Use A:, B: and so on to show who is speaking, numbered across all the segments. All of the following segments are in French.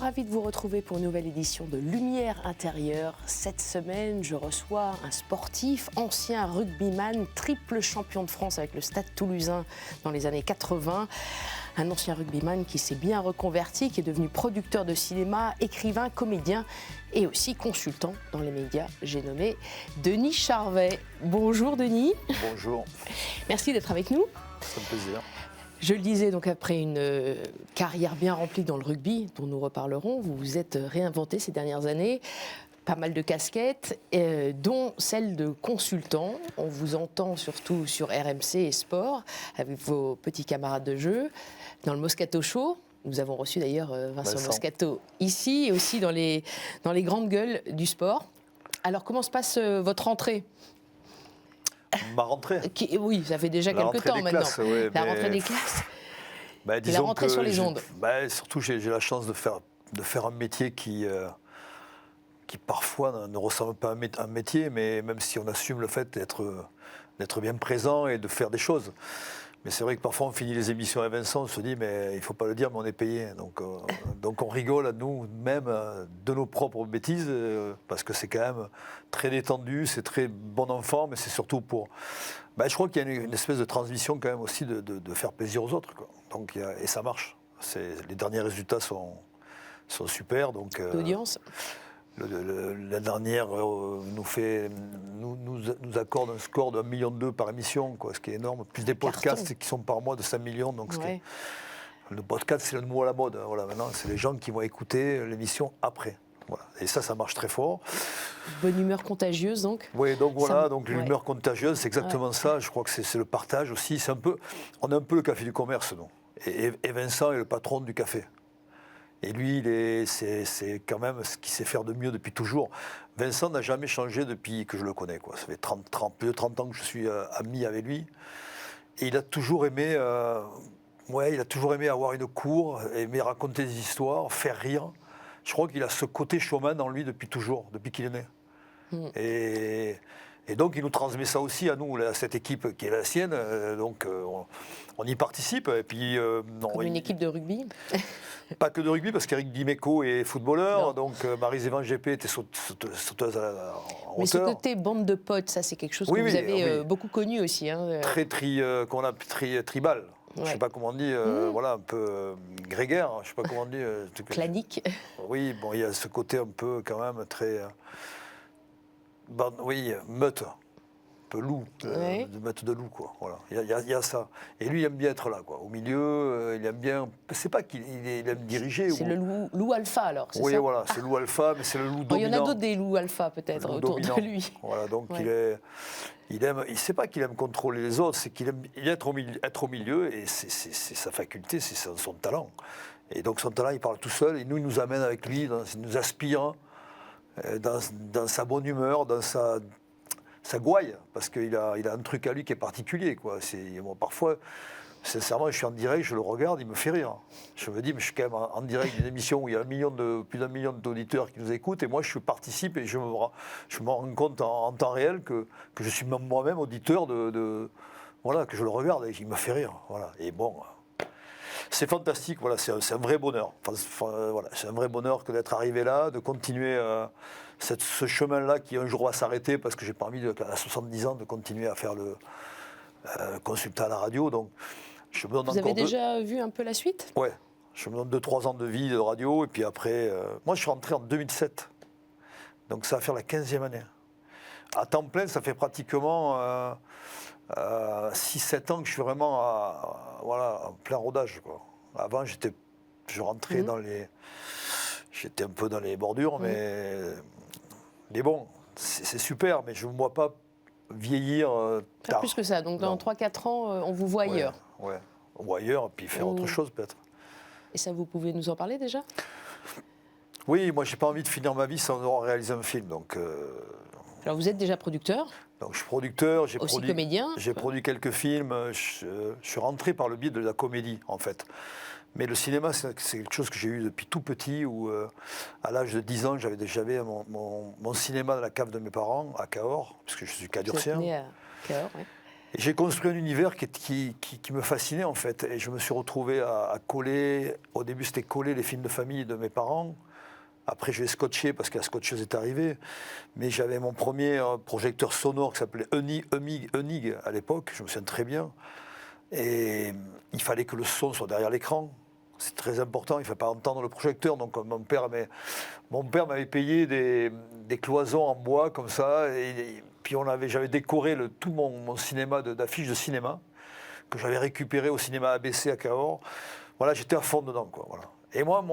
A: ravie de vous retrouver pour une nouvelle édition de Lumière intérieure. Cette semaine, je reçois un sportif, ancien rugbyman, triple champion de France avec le Stade Toulousain dans les années 80. Un ancien rugbyman qui s'est bien reconverti, qui est devenu producteur de cinéma, écrivain, comédien et aussi consultant dans les médias. J'ai nommé Denis Charvet. Bonjour Denis.
B: Bonjour.
A: Merci d'être avec nous.
B: C'est un plaisir.
A: Je le disais, donc après une carrière bien remplie dans le rugby, dont nous reparlerons, vous vous êtes réinventé ces dernières années, pas mal de casquettes, dont celle de consultant. On vous entend surtout sur RMC et Sport, avec vos petits camarades de jeu, dans le Moscato Show. Nous avons reçu d'ailleurs Vincent Moscato ici, et aussi dans les grandes gueules du sport. Alors comment se passe votre rentrée ?
B: Ma rentrée.
A: Oui, ça fait déjà quelques temps maintenant.
B: Classes, ouais,
A: la rentrée des classes.
B: Et
A: la rentrée sur les ondes.
B: Surtout, j'ai la chance de faire un métier qui parfois ne ressemble pas à un métier, mais même si on assume le fait d'être bien présent et de faire des choses. Mais c'est vrai que parfois on finit les émissions avec Vincent, on se dit mais il ne faut pas le dire, mais on est payé. Donc on rigole à nous-mêmes de nos propres bêtises, parce que c'est quand même très détendu, c'est très bon enfant, mais c'est surtout pour... je crois qu'il y a une espèce de transmission quand même aussi de faire plaisir aux autres, quoi. Donc, et ça marche. Les derniers résultats sont super.
A: L'audience
B: la dernière nous accorde un score de 1,2 million par émission, quoi, ce qui est énorme. Plus des podcasts qui sont par mois de 5 millions. Donc le podcast, c'est le mot à la mode. Voilà, maintenant, c'est les gens qui vont écouter l'émission après. Voilà. Et ça marche très fort.
A: Bonne humeur contagieuse, donc.
B: Oui, donc voilà, l'humeur contagieuse, c'est exactement ça. Je crois que c'est le partage aussi. On est un peu le café du commerce, non. Et Vincent est le patron du café. Et lui, c'est quand même ce qu'il sait faire de mieux depuis toujours. Vincent n'a jamais changé depuis que je le connais, quoi. Ça fait plus de 30 ans que je suis ami avec lui. Et il a toujours aimé, avoir une cour, aimer raconter des histoires, faire rire. Je crois qu'il a ce côté showman en lui depuis toujours, depuis qu'il est né. Et donc, il nous transmet ça aussi à nous, à cette équipe qui est la sienne. On y participe. Et puis,
A: comme une équipe de rugby.
B: Pas que de rugby, parce qu'Éric Dimeco est footballeur. Donc, Marie-Zévan GP était sauteuse en hauteur.
A: Mais ce côté bande de potes, ça, c'est quelque chose que vous avez beaucoup connu aussi. Hein.
B: Très qu'on a tribal. Je ne sais pas comment on dit, un peu grégaire, je ne sais pas comment on dit.
A: Clanique.
B: Oui, bon, il y a ce côté un peu quand même très... meute, un peu loup, de meute de loup, quoi. Voilà, il y a ça. Et lui, il aime bien être là, quoi. Au milieu, il aime bien... C'est pas qu'il aime diriger.
A: C'est le loup alpha, alors, c'est ça ?
B: Oui, voilà, c'est le loup alpha, mais c'est le loup dominant.
A: Il y en a d'autres des loups alpha, peut-être, autour de lui.
B: Voilà, donc il sait pas qu'il aime contrôler les autres, c'est qu'il aime être au milieu, et c'est sa faculté, c'est son talent. Et donc son talent, il parle tout seul, et il nous amène avec lui, il nous aspire dans sa bonne humeur, dans sa gouaille, parce qu'il a un truc à lui qui est particulier, quoi. Parfois, sincèrement, je suis en direct, je le regarde, il me fait rire. Je me dis, mais je suis quand même en direct d'une émission où il y a plus d'1 million d'auditeurs qui nous écoutent, et moi, je participe et je me rends compte en temps réel que je suis moi-même auditeur voilà, que je le regarde et qu'il me fait rire. Voilà. Et bon... C'est fantastique, voilà, c'est un vrai bonheur. C'est un vrai bonheur que d'être arrivé là, de continuer ce chemin-là qui un jour va s'arrêter, parce que j'ai pas envie, à 70 ans, de continuer à faire le consultant à la radio. Donc, je me donne
A: Vous avez déjà vu un peu la suite ?
B: Ouais, je me donne 2-3 ans de vie de radio, et puis après... moi, je suis rentré en 2007, donc ça va faire la 15e année. À temps plein, ça fait pratiquement... 6-7 ans que je suis vraiment en plein rodage, quoi. Avant, je rentrais j'étais un peu dans les bordures, mais bon, c'est super, mais je ne me vois pas vieillir tard.
A: Plus que ça, donc dans 3-4 ans, on vous voit ailleurs.
B: Ouais, ou ailleurs, puis faire autre chose peut-être.
A: Et ça, vous pouvez nous en parler déjà ?
B: Oui, moi, j'ai pas envie de finir ma vie sans avoir réalisé un film, donc...
A: Alors, vous êtes déjà producteur ?
B: Donc, je suis producteur,
A: comédien.
B: J'ai produit quelques films. Je suis rentré par le biais de la comédie, en fait. Mais le cinéma, c'est quelque chose que j'ai eu depuis tout petit, où à l'âge de 10 ans, j'avais mon cinéma dans la cave de mes parents, à Cahors, puisque je suis cadurcien.
A: Vous êtes né à Cahors, oui.
B: Et j'ai construit un univers qui me fascinait en fait. Et je me suis retrouvé à coller, au début c'était coller les films de famille de mes parents. Après je l'ai scotché parce que la scotcheuse est arrivée. Mais j'avais mon premier projecteur sonore qui s'appelait Enig à l'époque, je me souviens très bien. Et il fallait que le son soit derrière l'écran. C'est très important, il ne fallait pas entendre le projecteur. Donc mon père m'avait payé des cloisons en bois comme ça. Et puis j'avais décoré tout mon cinéma d'affiches de cinéma que j'avais récupéré au cinéma ABC à Cahors. Voilà, j'étais à fond dedans, quoi. Voilà. Et moi,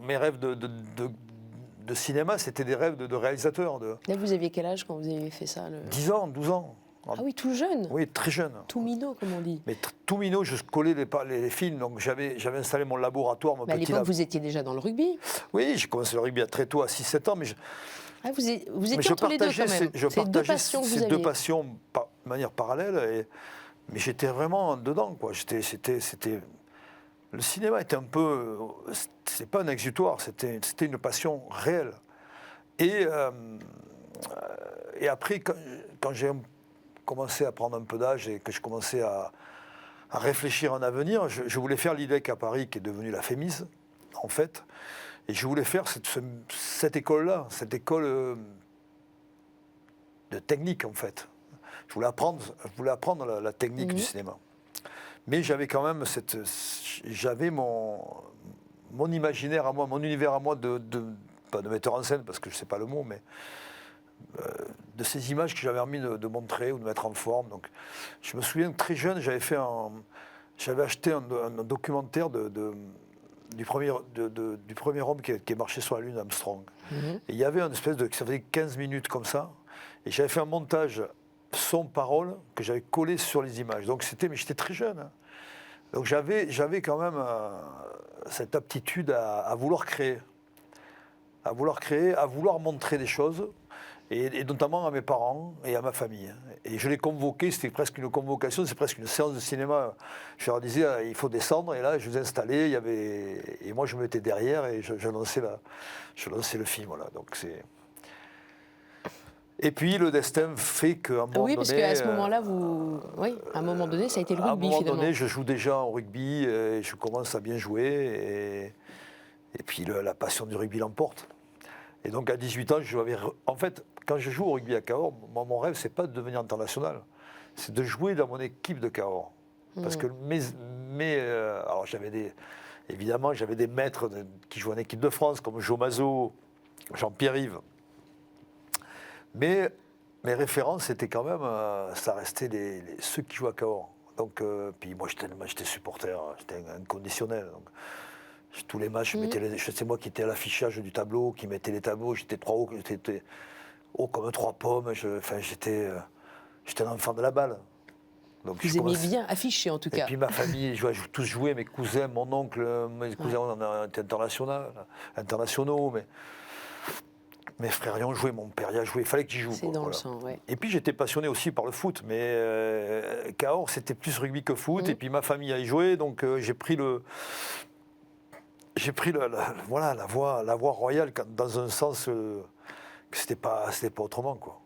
B: mes rêves de cinéma, c'était des rêves de réalisateur.
A: Là, vous aviez quel âge quand vous avez fait ça
B: 10 ans, 12 ans.
A: Ah oui, tout jeune.
B: Oui, très jeune.
A: Tout minot, comme on dit.
B: Mais tout minot, je collais les films, donc j'avais installé mon laboratoire, mon
A: à
B: petit
A: l'époque, vous étiez déjà dans le rugby.
B: Oui, j'ai commencé le rugby très tôt, à 6-7 ans, mais
A: vous étiez entre les deux quand même.
B: Je
A: partageais deux passions que vous
B: ces
A: aviez.
B: deux passions de manière parallèle, mais j'étais vraiment dedans, quoi. Le cinéma était un peu, c'est pas un exutoire, c'était une passion réelle. Et après, quand j'ai commencé à prendre un peu d'âge et que je commençais à réfléchir à un avenir, je voulais faire l'IDEC à Paris, qui est devenue la FEMIS, en fait. Et je voulais faire cette école-là, cette école de technique, en fait. Je voulais apprendre la technique du cinéma. Mais j'avais quand même j'avais mon imaginaire à moi, mon univers à moi pas de metteur en scène, parce que je ne sais pas le mot, mais de ces images que j'avais envie de montrer ou de mettre en forme. Donc, je me souviens, très jeune, j'avais acheté un documentaire du premier homme qui est marché sur la Lune, Armstrong. Et il y avait une espèce ça faisait 15 minutes comme ça, et j'avais fait un montage son-parole que j'avais collé sur les images. Donc mais j'étais très jeune. Hein. Donc j'avais quand même cette aptitude à vouloir créer. À vouloir montrer des choses, et notamment à mes parents et à ma famille. Et je les convoquais, c'était presque une convocation, c'est presque une séance de cinéma. Je leur disais, il faut descendre, et là, je les installais, et moi, je me mettais derrière, et je lançais le film. Voilà. Donc, et puis, le destin fait qu'à un moment donné...
A: Oui, parce qu'à ce moment-là, à un moment donné, ça a été le rugby, finalement.
B: À un moment donné, je joue déjà au rugby, et je commence à bien jouer, et puis la passion du rugby l'emporte. Et donc à 18 ans, en fait, quand je joue au rugby à Cahors, mon rêve, c'est pas de devenir international, c'est de jouer dans mon équipe de Cahors. Parce que alors évidemment, j'avais des maîtres qui jouaient en équipe de France, comme Jo Mazot, Jean-Pierre Yves. Mais mes références, c'était quand même, ça restait ceux qui jouent à Cahors. Donc, puis moi, j'étais supporter, j'étais inconditionnel. Donc, tous les matchs, c'est moi qui étais à l'affichage du tableau, qui mettais les tableaux, j'étais haut comme 3 pommes, j'étais un enfant de la balle. Donc,
A: vous aimiez bien afficher, en tout cas.
B: Et puis ma famille, tous jouaient, mes cousins, mon oncle, mes cousins étaient internationaux, mais mes frères y ont joué, mon père y a joué, il fallait que j'y joue.
A: C'est dans le sang, ouais.
B: Et puis j'étais passionné aussi par le foot, mais Cahors, c'était plus rugby que foot, et puis ma famille a y joué, donc j'ai pris la voie royale dans un sens que c'était pas autrement, quoi.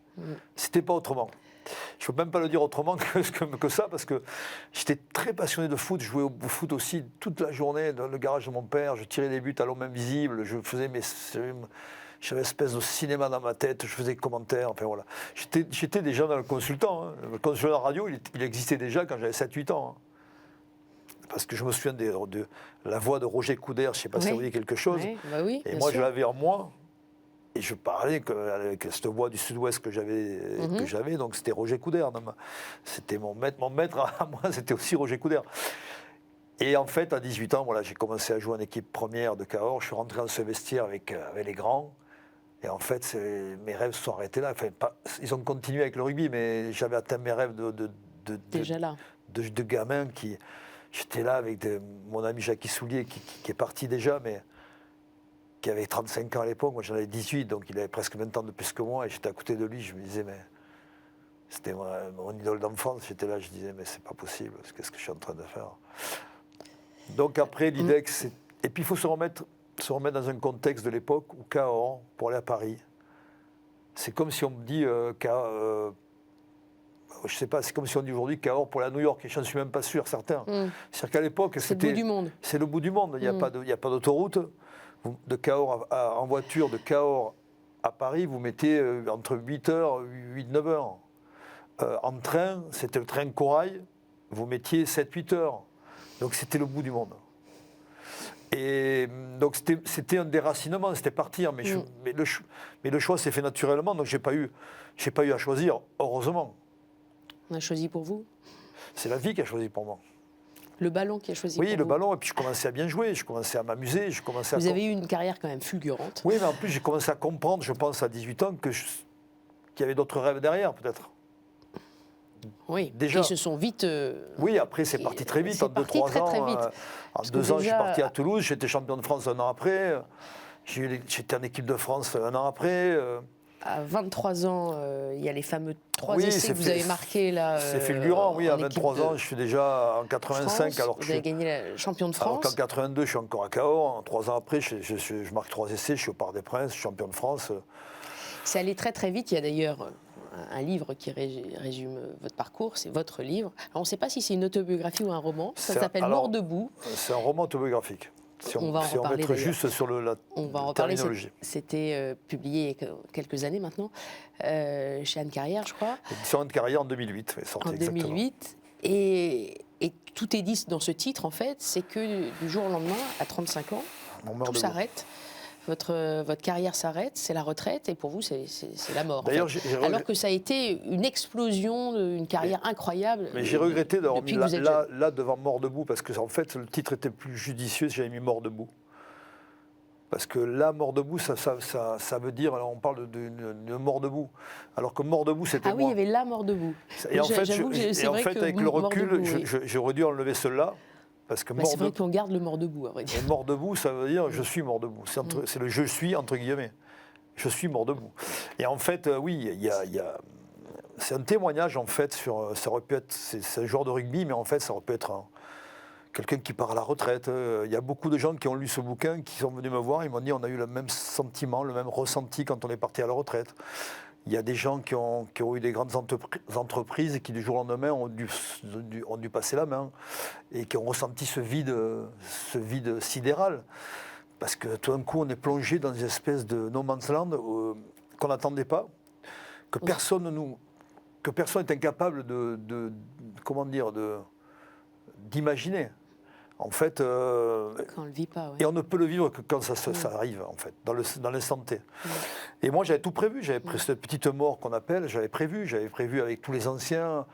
B: C'était pas autrement. Je peux même pas le dire autrement que ça, parce que j'étais très passionné de foot. Je jouais au foot aussi toute la journée dans le garage de mon père. Je tirais des buts à l'homme invisible. J'avais une espèce de cinéma dans ma tête. Je faisais des commentaires. Enfin voilà. J'étais déjà dans le consultant. Hein. Le consultant radio, il existait déjà quand j'avais 7-8 ans. Hein. Parce que je me souviens de la voix de Roger Coudert, je ne sais pas si ça vous dit quelque chose.
A: Oui,
B: et moi, je l'avais en moi. Et je parlais avec cette voix du sud-ouest que j'avais, donc c'était Roger Coudert. C'était mon maître à moi, c'était aussi Roger Coudert. Et en fait, à 18 ans, voilà, j'ai commencé à jouer en équipe première de Cahors. Je suis rentré dans ce vestiaire avec les grands. Et en fait, mes rêves se sont arrêtés là. Enfin, ils ont continué avec le rugby, mais j'avais atteint mes rêves
A: déjà là.
B: De gamin qui... J'étais là avec mon ami Jackie Soulier qui est parti déjà, mais qui avait 35 ans à l'époque. Moi, j'en avais 18, donc il avait presque 20 ans de plus que moi. Et j'étais à côté de lui, je me disais, mais c'était mon idole d'enfance. J'étais là, je disais, mais c'est pas possible, qu'est-ce que je suis en train de faire? Donc après, l'IDEC, et puis il faut se remettre dans un contexte de l'époque où Cahors, pour aller à Paris, c'est comme si on me dit je ne sais pas, c'est comme si on dit aujourd'hui Cahors pour aller à New York, et je n'en suis même pas sûr, certains. C'est-à-dire qu'à l'époque,
A: c'est le bout du monde.
B: C'est le bout du monde, il n'y a pas d'autoroute. De Cahors en voiture, de Cahors à Paris, vous mettez entre 8h, 8-9 heures. En train, c'était le train Corail, vous mettiez 7-8 heures. Donc c'était le bout du monde. Et donc c'était un déracinement, c'était partir, mais le choix s'est fait naturellement, donc j'ai pas eu à choisir, heureusement.
A: On a choisi pour vous?
B: C'est la vie qui a choisi pour moi.
A: Le ballon qui a choisi pour vous?
B: Oui, le ballon, et puis je commençais à bien jouer, je commençais à m'amuser,
A: Vous avez eu une carrière quand même fulgurante.
B: Oui, mais en plus j'ai commencé à comprendre, je pense à 18 ans, qu'il y avait d'autres rêves derrière, peut-être.
A: Oui,
B: déjà.
A: Ils se sont vite...
B: Oui, après c'est parti très vite, en 2-3 ans.
A: Très vite.
B: En 2 ans, je suis parti à Toulouse, j'étais champion de France un an après, j'étais en équipe de France un an après.
A: À 23 ans, il y a les fameux 3 essais que vous avez marqués là.
B: C'est fulgurant, oui, à 23 ans, je suis déjà en 85.
A: France,
B: alors que
A: vous avez gagné la champion de France.
B: Alors qu'en 82, je suis encore à Cahors. 3 ans après, je marque 3 essais, je suis au Parc des Princes, champion de France.
A: C'est allé très très vite. Il y a d'ailleurs un livre qui résume votre parcours, c'est votre livre. Alors, on ne sait pas si c'est une autobiographie ou un roman. Ça s'appelle Mort debout.
B: C'est un roman autobiographique. Si on
A: va en reparler,
B: va être juste sur la terminologie.
A: C'était publié il y a quelques années maintenant, chez Anne Carrière, je crois.
B: Édition Anne Carrière en 2008.
A: En 2008. Et tout est dit dans ce titre, en fait, c'est que du jour au lendemain, à 35 ans, tout s'arrête. Votre carrière s'arrête, c'est la retraite, et pour vous, c'est la mort.
B: D'ailleurs,
A: alors que ça a été une explosion, une carrière incroyable.
B: Mais j'ai regretté d'avoir mis là devant Mort debout, parce que en fait, le titre était plus judicieux si j'avais mis Mort debout. Parce que là, Mort debout, ça veut dire, alors on parle de Mort debout. Alors que Mort debout, c'était moi.
A: Ah oui, il y avait la Mort debout.
B: Et en fait, avec le recul, j'aurais dû enlever cela.
A: C'est vrai qu'on garde le mort debout, à vrai dire.
B: Mort debout, ça veut dire je suis mort debout. C'est le je suis entre guillemets. Je suis mort debout. Et en fait, oui, c'est un témoignage en fait sur. Ça aurait pu être. C'est un joueur de rugby, mais en fait, ça aurait pu être quelqu'un qui part à la retraite. Il y a beaucoup de gens qui ont lu ce bouquin, qui sont venus me voir. Ils m'ont dit on a eu le même sentiment, le même ressenti quand on est parti à la retraite. Il y a des gens qui ont eu des grandes entreprises et qui, du jour au lendemain, ont dû passer la main et qui ont ressenti ce vide sidéral. Parce que tout d'un coup, on est plongé dans une espèce de no man's land qu'on n'attendait pas, que personne est incapable d'imaginer. En fait,
A: quand on le vit pas, ouais.
B: Et on ne peut le vivre que quand ça arrive, en fait, dans l'instant T. Et moi, j'avais tout prévu. J'avais pris cette petite mort qu'on appelle, j'avais prévu avec tous les anciens,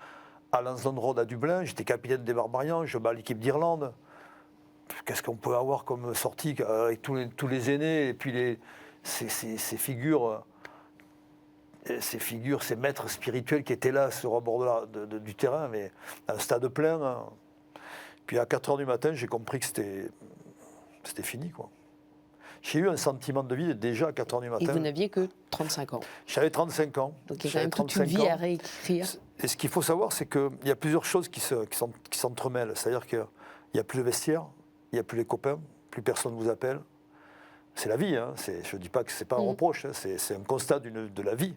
B: à Lansdowne Road à Dublin. J'étais capitaine des Barbarians, je bats l'équipe d'Irlande. Qu'est-ce qu'on peut avoir comme sortie avec tous les aînés et puis ces figures, ces maîtres spirituels qui étaient là sur le bord du terrain, mais un stade plein. Hein. Puis à 4h du matin, j'ai compris que c'était fini, quoi. J'ai eu un sentiment de vie déjà à 4h du matin.
A: Et vous n'aviez que 35 ans.
B: J'avais 35 ans.
A: Donc il y a quand même toute une vie à réécrire.
B: Et ce qu'il faut savoir, c'est qu'il y a plusieurs choses qui s'entremêlent. C'est-à-dire qu'il n'y a plus le vestiaire, il n'y a plus les copains, plus personne ne vous appelle. C'est la vie, hein. Je ne dis pas que ce n'est pas un reproche, hein. C'est un constat de la vie.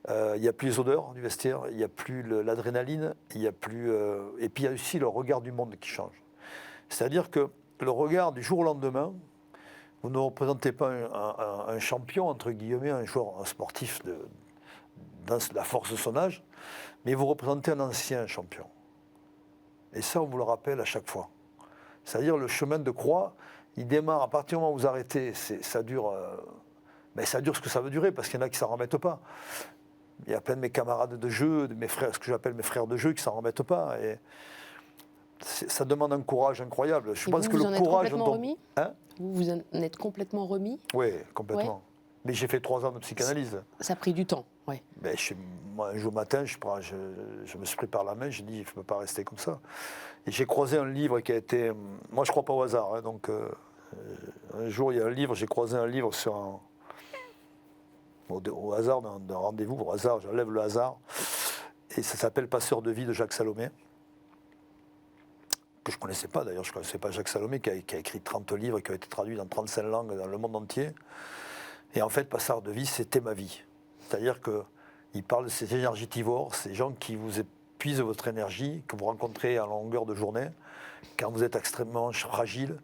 B: Il n'y a plus les odeurs du vestiaire, il n'y a plus l'adrénaline, il y a plus, et puis il y a aussi le regard du monde qui change. C'est-à-dire que le regard du jour au lendemain, vous ne représentez pas un champion, entre guillemets, un sportif dans la force de son âge, mais vous représentez un ancien champion. Et ça, on vous le rappelle à chaque fois. C'est-à-dire le chemin de croix, il démarre à partir du moment où vous arrêtez, ça dure ce que ça veut durer, parce qu'il y en a qui ne s'en remettent pas. Il y a plein de mes camarades de jeu, de mes frères, ce que j'appelle mes frères de jeu, qui ne s'en remettent pas. Et ça demande un courage incroyable. Je pense que le courage.
A: Vous en êtes complètement remis?
B: Oui, complètement. Ouais. Mais j'ai fait 3 ans de psychanalyse.
A: Ça a pris du temps, oui.
B: Moi, un jour matin, je me suis pris par la main, j'ai dit, je ne peux pas rester comme ça. Et j'ai croisé un livre qui a été... Moi, je ne crois pas au hasard. Hein, donc, un jour, il y a un livre, j'ai croisé un livre au hasard d'un rendez-vous, au hasard, j'enlève le hasard. Et ça s'appelle Passeur de vie de Jacques Salomé. Que je ne connaissais pas d'ailleurs, je ne connaissais pas Jacques Salomé, qui a écrit 30 livres, qui a été traduit dans 35 langues dans le monde entier. Et en fait, Passeur de vie, c'était ma vie. C'est-à-dire que Il parle de ces énergétivores, ces gens qui vous épuisent votre énergie, que vous rencontrez à longueur de journée, quand vous êtes extrêmement fragile,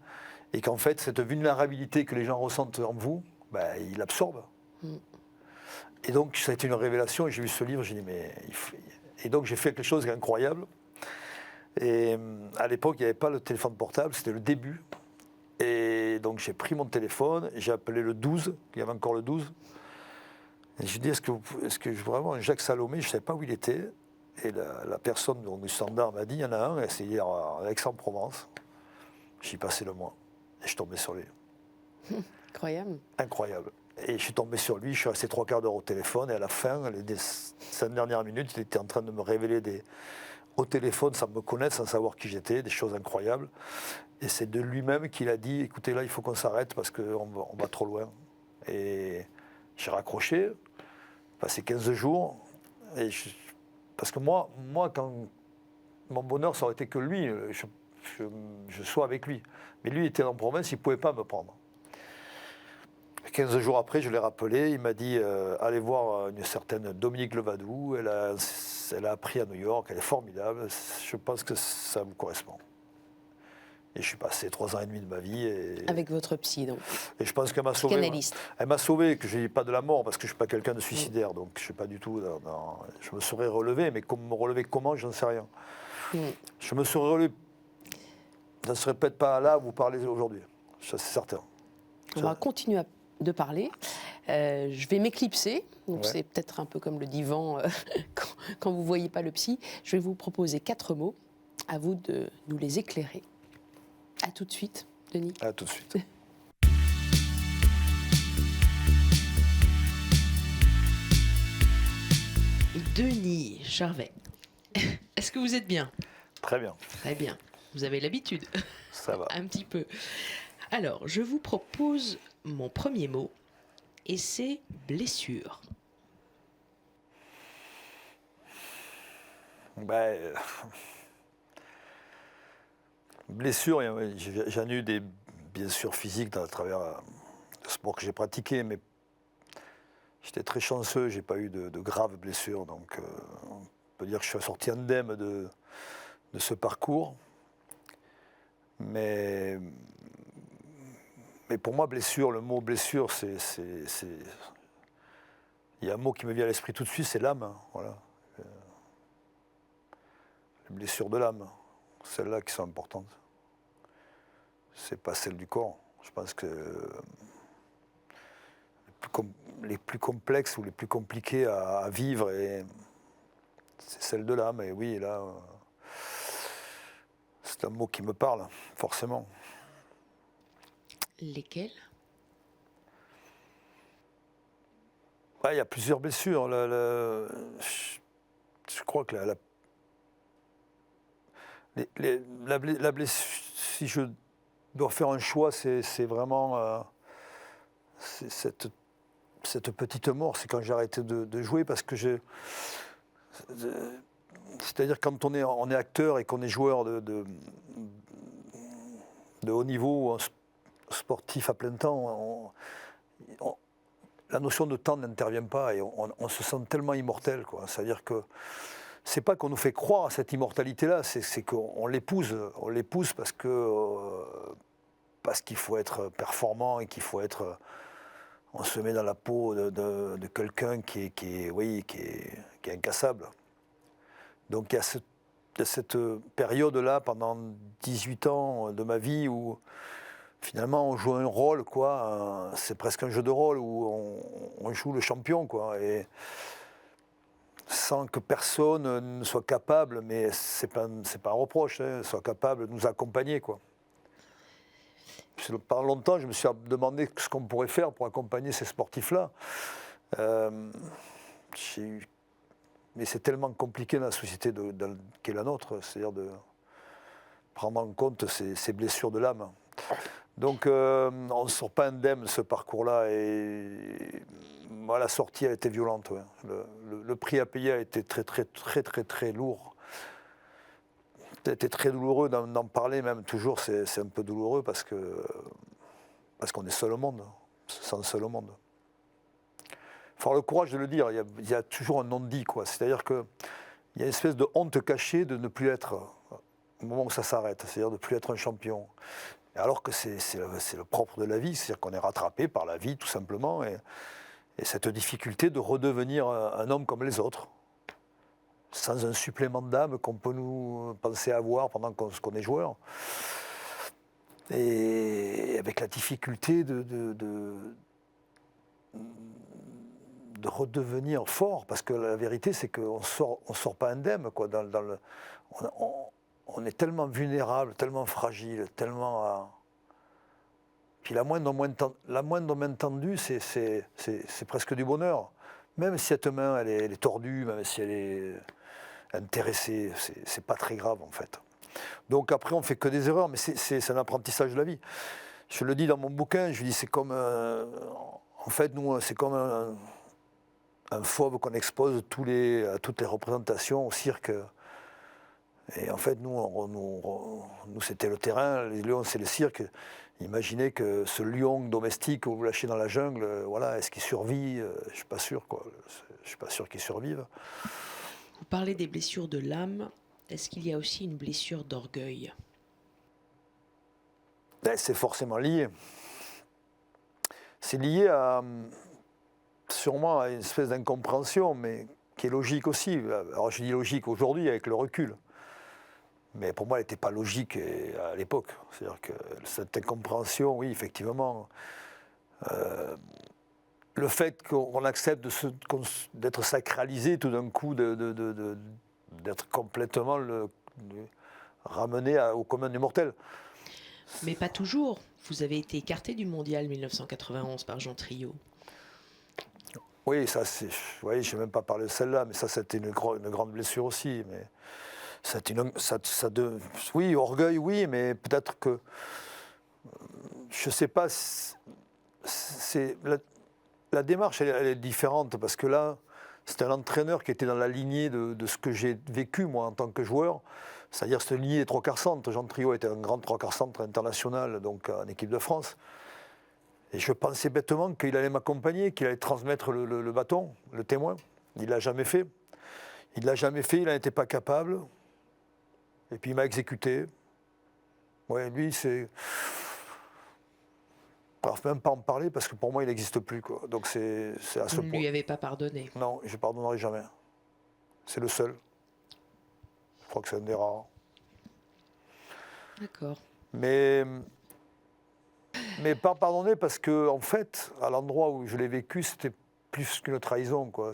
B: et qu'en fait, cette vulnérabilité que les gens ressentent en vous, ben, ils l'absorbent. Et donc, ça a été une révélation, et j'ai lu ce livre, j'ai dit, mais... Et donc, j'ai fait quelque chose d'incroyable. Et à l'époque, il n'y avait pas le téléphone portable, c'était le début. Et donc, j'ai pris mon téléphone, et j'ai appelé le 12, il y avait encore le 12. Et je lui ai dit, est-ce que vraiment, Jacques Salomé, je ne savais pas où il était. Et la personne du standard m'a dit, il y en a un, et c'est hier à Aix-en-Provence. J'y passais le mois, et je suis tombé sur lui.
A: Incroyable.
B: Incroyable. Et je suis tombé sur lui, je suis resté 3 quarts d'heure au téléphone, et à la fin, les 5 dernières minutes, il était en train de me révéler au téléphone, sans me connaître, sans savoir qui j'étais, des choses incroyables. Et c'est de lui-même qu'il a dit, écoutez, là, il faut qu'on s'arrête parce qu'on va trop loin. Et j'ai raccroché, passé 15 jours, parce que moi, quand mon bonheur, ça aurait été que lui, je sois avec lui. Mais lui, il était en province, il ne pouvait pas me prendre. 15 jours après, je l'ai rappelé, il m'a dit allez voir une certaine Dominique Levadou, elle a appris à New York, elle est formidable, je pense que ça vous correspond. Et je suis passé 3 ans et demi de ma vie.
A: Avec votre psy, donc.
B: Et je pense qu'elle m'a sauvé.
A: Psychanalyste.
B: Elle m'a sauvé, que je n'ai pas de la mort, parce que je ne suis pas quelqu'un de suicidaire, donc je ne suis pas du tout. Je me serais relevé, mais me relever comment, je n'en sais rien. Je me serais relevé. Ça ne serait peut-être pas là où vous parlez aujourd'hui, ça c'est certain.
A: On va continuer de parler. Je vais m'éclipser, donc
B: Ouais.
A: c'est peut-être un peu comme le divan quand vous ne voyez pas le psy. Je vais vous proposer 4 mots, à vous de nous les éclairer. À tout de suite, Denis.
B: À tout de suite.
C: Denis Charvet, est-ce que vous êtes bien?
B: Très bien,
C: Très bien. Vous avez l'habitude,
B: ça va.
C: un petit peu. Alors, je vous propose mon premier mot, et c'est blessure.
B: Ben, blessures, j'en ai eu des blessures physiques à travers le sport que j'ai pratiqué, mais j'étais très chanceux, j'ai pas eu de graves blessures, donc on peut dire que je suis sorti indemne de ce parcours. Mais pour moi, blessure, le mot blessure, il y a un mot qui me vient à l'esprit tout de suite, c'est l'âme. Voilà. Les blessures de l'âme, celles-là qui sont importantes. C'est pas celles du corps. Je pense que les plus complexes ou les plus compliquées à vivre, c'est celles de l'âme. Et oui, là, c'est un mot qui me parle, forcément.
C: Lesquelles?
B: Il y a plusieurs blessures. Je crois que la blessure, si je dois faire un choix, c'est vraiment c'est cette petite mort. C'est quand j'ai arrêté de jouer, parce que c'est-à-dire quand on est acteur et qu'on est joueur de haut niveau, sportif à plein temps, la notion de temps n'intervient pas et on se sent tellement immortel, quoi. C'est-à-dire que c'est pas qu'on nous fait croire à cette immortalité-là, c'est qu'on l'épouse. On l'épouse parce qu'il faut être performant et qu'il faut être. On se met dans la peau de quelqu'un qui est incassable. Donc il y a cette période-là, pendant 18 ans de ma vie, où finalement on joue un rôle, quoi. C'est presque un jeu de rôle où on joue le champion, quoi. Et sans que personne ne soit capable, mais c'est pas un reproche, soit capable de nous accompagner, quoi. Pendant longtemps, je me suis demandé ce qu'on pourrait faire pour accompagner ces sportifs-là. Mais c'est tellement compliqué dans la société qui est la nôtre, c'est-à-dire de prendre en compte ces blessures de l'âme. Donc on ne sort pas indemne de ce parcours-là, et moi, la sortie a été violente. Ouais. Le prix à payer a été très, très, très, très, très lourd. C'était très douloureux d'en parler, même toujours, c'est un peu douloureux parce qu'on est seul au monde, sans seul au monde. faut avoir le courage de le dire. Il y a toujours un non-dit, quoi. C'est-à-dire qu'il y a une espèce de honte cachée de ne plus être, au moment où ça s'arrête, c'est-à-dire de ne plus être un champion. Alors que c'est le propre de la vie, c'est-à-dire qu'on est rattrapé par la vie, tout simplement, et cette difficulté de redevenir un homme comme les autres, sans un supplément d'âme qu'on peut nous penser avoir pendant qu'on est joueur. Et avec la difficulté de redevenir fort, parce que la vérité, c'est qu'on sort pas indemne, quoi. On est tellement vulnérable, tellement fragile, tellement... Puis la moindre main tendue, c'est presque du bonheur. Même si cette main, elle est tordue, même si elle est intéressée, c'est pas très grave, en fait. Donc après, on fait que des erreurs, mais c'est un apprentissage de la vie. Je le dis dans mon bouquin, je dis c'est comme... en fait, nous, c'est comme un fauve qu'on expose à toutes les représentations au cirque. Et en fait, nous c'était le terrain, les lions, c'est le cirque. Imaginez que ce lion domestique que vous lâchez dans la jungle, voilà, est-ce qu'il survit? Je ne suis pas sûr, quoi. Je suis pas sûr qu'il survive.
C: Vous parlez des blessures de l'âme. Est-ce qu'il y a aussi une blessure d'orgueil?
B: C'est forcément lié. C'est lié sûrement à une espèce d'incompréhension, mais qui est logique aussi. Alors je dis logique aujourd'hui avec le recul. Mais pour moi, elle n'était pas logique à l'époque. C'est-à-dire que cette incompréhension, oui, effectivement, le fait qu'on accepte d'être sacralisé tout d'un coup, d'être complètement ramené au commun des mortels.
C: Mais pas toujours. Vous avez été écarté du mondial 1991 par Jean Triot.
B: Oui, ça, oui, je n'ai même pas parlé de celle-là, mais ça, c'était une grande blessure aussi. Mais oui, orgueil, oui, mais peut-être que, je ne sais pas, la démarche, elle est différente, parce que là, c'est un entraîneur qui était dans la lignée de ce que j'ai vécu, moi, en tant que joueur, c'est-à-dire cette lignée des trois quarts centres. Jean Triot était un grand trois quarts centre international, donc en équipe de France. Et je pensais bêtement qu'il allait m'accompagner, qu'il allait transmettre le bâton, le témoin. Il ne l'a jamais fait. Il n'en était pas capable. Et puis il m'a exécuté. Ouais, lui, c'est... Je ne peux même pas en parler parce que pour moi, il n'existe plus, quoi. Donc c'est à ce point.
C: Vous ne lui avez pas pardonné?
B: Non, je ne pardonnerai jamais. C'est le seul. Je crois que c'est un des rares.
C: D'accord.
B: Mais pas pardonner parce que, en fait, à l'endroit où je l'ai vécu, c'était plus qu'une trahison, quoi.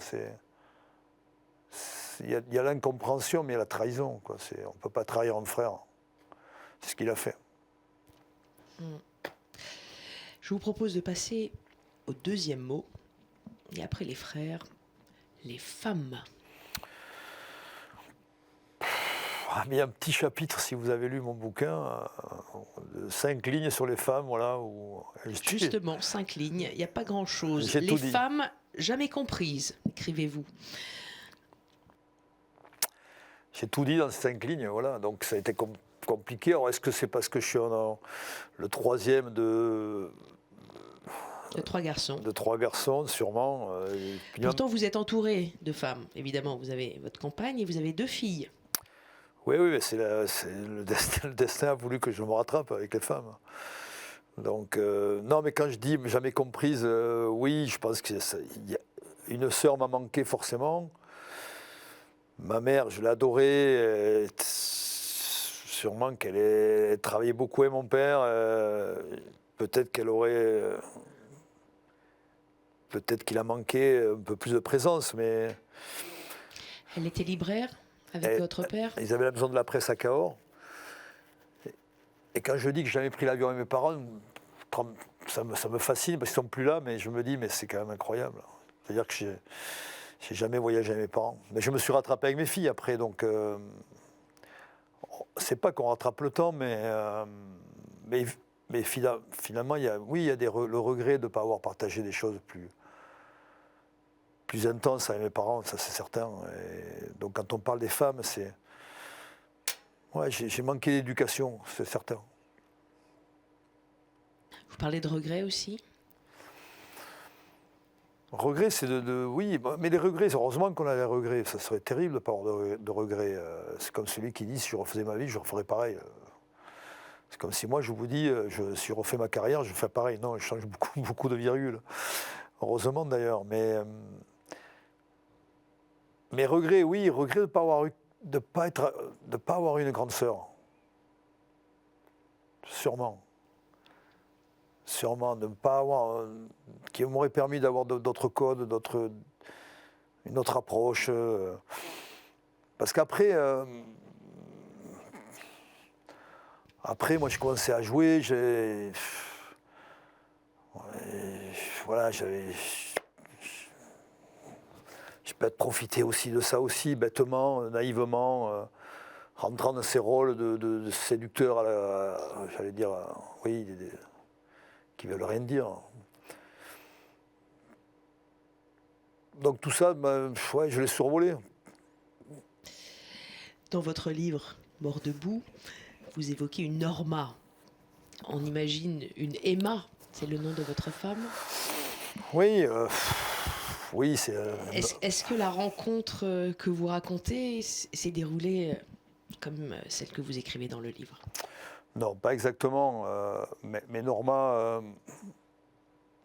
B: Il y a l'incompréhension, mais il y a la trahison, quoi. On ne peut pas trahir un frère. C'est ce qu'il a fait.
C: Je vous propose de passer au deuxième mot. Et après les frères, les femmes.
B: Il y a un petit chapitre, si vous avez lu mon bouquin, de 5 lignes sur les femmes, voilà.
C: Justement, 5 lignes, il n'y a pas grand-chose.
B: J'ai
C: Les
B: tout dit.
C: femmes jamais comprises, écrivez-vous.
B: J'ai tout dit dans ces 5 lignes, voilà. Donc ça a été compliqué. Alors est-ce que c'est parce que je suis le troisième de
C: 3 garçons.
B: De 3 garçons, sûrement.
C: Pourtant, vous êtes entouré de femmes. Évidemment, vous avez votre compagne et vous avez 2 filles.
B: Oui, c'est le destin a voulu que je me rattrape avec les femmes. Donc, non, mais quand je dis jamais comprise, oui, je pense que une sœur m'a manqué forcément. Ma mère, je l'adorais. Sûrement qu'elle travaillait beaucoup avec mon père. Peut-être qu'il a manqué un peu plus de présence, mais...
C: Elle était libraire avec votre père?
B: Ils avaient la maison de la presse à Cahors. Et quand je dis que j'ai jamais pris l'avion avec mes parents, ça me fascine parce qu'ils ne sont plus là, mais je me dis, mais c'est quand même incroyable. C'est-à-dire que j'ai jamais voyagé avec mes parents. Mais je me suis rattrapé avec mes filles après, donc c'est pas qu'on rattrape le temps, mais finalement, il y a le regret de ne pas avoir partagé des choses plus intenses avec mes parents, ça c'est certain. Et donc quand on parle des femmes, j'ai manqué d'éducation, c'est certain.
C: Vous parlez de regret aussi?
B: Regret, c'est oui, mais les regrets, heureusement qu'on a les regrets. Ça serait terrible de ne pas avoir de regrets. C'est comme celui qui dit, si je refaisais ma vie, je referais pareil. C'est comme si moi, je vous dis, si je refais ma carrière, je fais pareil. Non, je change beaucoup, beaucoup de virgules. Heureusement d'ailleurs. Mais regrets, oui, regret de ne pas avoir eu, de pas avoir eu une grande sœur. Sûrement. Sûrement, de ne pas avoir, qui m'aurait permis d'avoir d'autres codes, une autre approche. Parce qu'après, moi, je commençais à jouer, voilà, j'ai peut-être profité aussi de ça aussi, bêtement, naïvement, rentrant dans ces rôles de séducteur, j'allais dire, oui, qui veulent rien dire. Donc tout ça, ouais, je l'ai survolé.
C: Dans votre livre Mort debout, vous évoquez une Norma. On imagine une Emma, c'est le nom de votre femme.
B: Oui, oui, c'est.
C: Est-ce que la rencontre que vous racontez s'est déroulée comme celle que vous écrivez dans le livre?
B: Non, pas exactement. Mais Norma,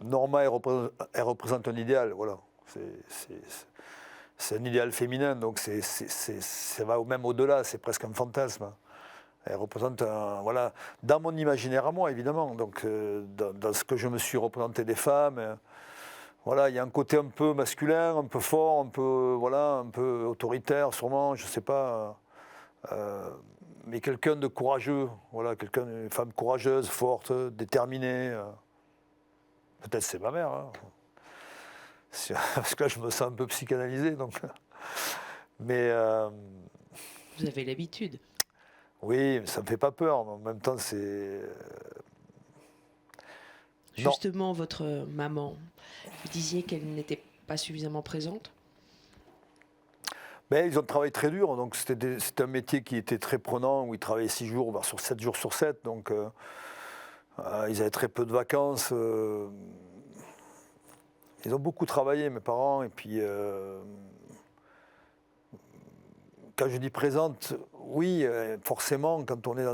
B: elle représente un idéal, voilà. C'est un idéal féminin, donc ça va même au-delà, c'est presque un fantasme. Elle représente voilà, dans mon imaginaire à moi, évidemment. Donc, dans ce que je me suis représenté des femmes, voilà, il y a un côté un peu masculin, un peu fort, un peu autoritaire, sûrement, je ne sais pas. Mais quelqu'un de courageux, voilà, une femme courageuse, forte, déterminée. Peut-être c'est ma mère, hein. Parce que là, je me sens un peu psychanalysé, donc. Mais.
C: Vous avez l'habitude.
B: Oui, mais ça ne me fait pas peur, mais en même temps, c'est.
C: Justement, votre maman, vous disiez qu'elle n'était pas suffisamment présente?
B: Mais ils ont travaillé très dur, donc c'était un métier qui était très prenant, où ils travaillaient 6 jours, voire sur 7 jours sur 7, donc ils avaient très peu de vacances. Ils ont beaucoup travaillé, mes parents, et puis quand je dis présente, oui, forcément, quand on est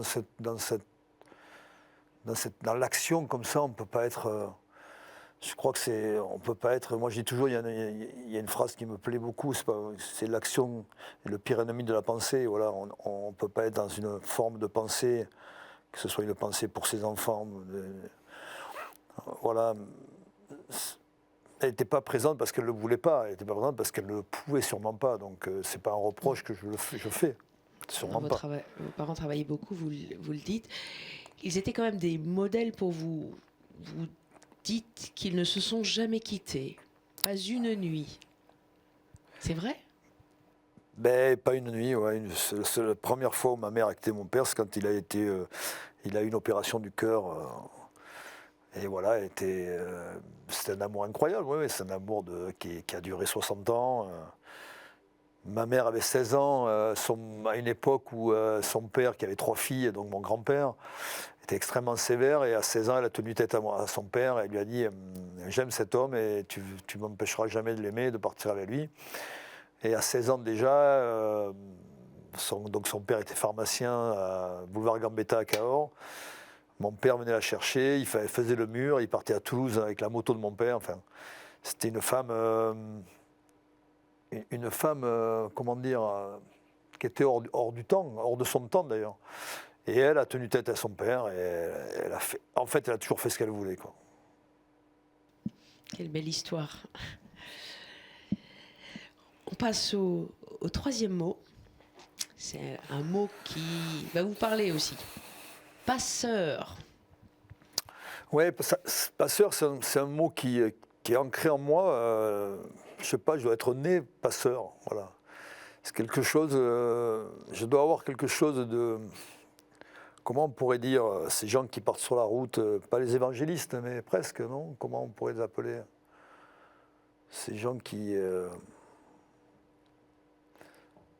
B: dans l'action comme ça, on ne peut pas être. Je crois que on peut pas être. Moi, je dis toujours, il y a une phrase qui me plaît beaucoup. C'est l'action est le pire ennemi de la pensée. Voilà, on ne peut pas être dans une forme de pensée, que ce soit une pensée pour ses enfants. Voilà. Elle n'était pas présente parce qu'elle ne le voulait pas. Elle n'était pas présente parce qu'elle ne le pouvait sûrement pas. Donc, c'est pas un reproche que je fais. Sûrement pas.
C: Vos parents travaillaient beaucoup, vous le dites. Ils étaient quand même des modèles pour vous. Vous dites qu'ils ne se sont jamais quittés. Pas une nuit. C'est vrai?
B: Ben, pas une nuit, ouais. C'est la première fois où ma mère a quitté mon père, c'est quand il a eu une opération du cœur. Et voilà, c'était un amour incroyable, ouais, c'est un amour qui a duré 60 ans. Ma mère avait 16 ans, à une époque où son père, qui avait 3 filles, donc mon grand-père, était extrêmement sévère, et à 16 ans, elle a tenu tête à son père, et elle lui a dit « J'aime cet homme et tu m'empêcheras jamais de l'aimer, de partir avec lui ». Et à 16 ans déjà, donc son père était pharmacien à boulevard Gambetta à Cahors. Mon père venait la chercher, il faisait le mur, il partait à Toulouse avec la moto de mon père. Enfin, c'était une femme, comment dire, qui était hors du temps, hors de son temps d'ailleurs. Et elle a tenu tête à son père et elle a toujours fait ce qu'elle voulait, quoi.
C: Quelle belle histoire. On passe au troisième mot. C'est un mot qui va vous parler aussi. Passeur.
B: Oui, passeur, c'est un mot qui est ancré en moi. Je ne sais pas, je dois être né passeur. Voilà. C'est quelque chose. Je dois avoir quelque chose de. Comment on pourrait dire ces gens qui partent sur la route, pas les évangélistes, mais presque, non? Comment on pourrait les appeler? Ces gens qui.